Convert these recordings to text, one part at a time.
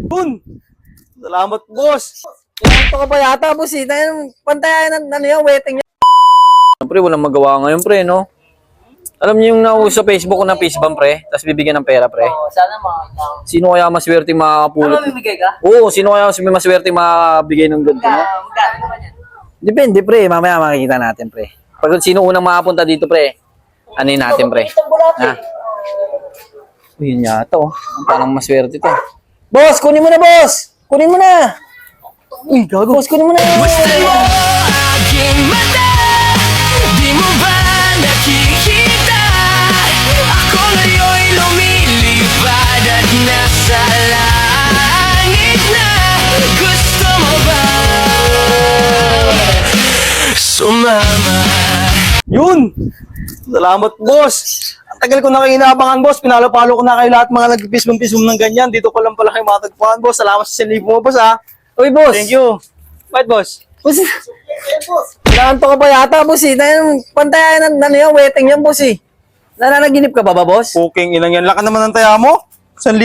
Yun! Salamat, boss! Ito ka ba yata, boss eh? Pantayan ng ano yan, waiting yan. Siyempre, walang magawa ngayon, pre, no? Alam niyo yung nauso sa Facebook ko ng fish bomb, pre? Tapos bibigyan ng pera, pre? Oo, sana makakita ko. Sino kaya maswerte makakapulot? Mamimigay ka? Oo, sino kaya maswerte makabigay ng ganito, no? Magkano naman yan? Depende, pre. Mamaya makikita natin, pre. Pag sino unang makapunta dito, pre? Ano yun natin, pre? Ha? Uy, yun yata, oh. Parang maswerte to. Boss, kunin mo na, boss! Kunin mo na! Uy, gago. Boss, kunin mo na! Gusto mo aking mata, di mo ba nakikita? Ako ngayon'y lumilipad at nasa langit na. Gusto mo ba sumama? Yun! Salamat, boss! Ang tagal ko na kayo inaabangan, boss. Pinalo-palo ko na kayo lahat mga nag-pisum-pisum ng ganyan. Dito ko lang pala kayo matagpuan, boss. Salamat sa 1,000 mo, boss, ha? Uy, boss! Thank you. Bakit, boss? Boss, nanto ka ba yata, boss eh? Pantayan ng ano yan, waiting yan, boss eh. Nananaginip ka ba, boss? Puking inang yan. Laka naman ng taya mo. 1,000?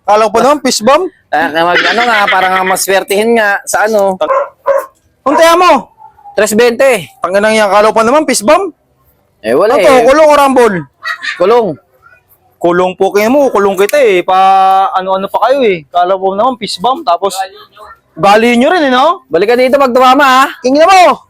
Kala ko pa naman, fish bomb. Ano nga, parang maswertihin nga sa ano. Ang taya mo? 320. Tangan nang yan. Kala ko pa naman, fish bomb. Eh, wala Ano eh. to? Kulong o rambol? Kulong. Kulong po kayo mo. Kulong kita eh. Pa ano-ano pa kayo eh. Kala ko naman, fish bomb. Tapos, bali nyo rin eh, no? Balik ka dito pag tumama, ha? Kingin na mo!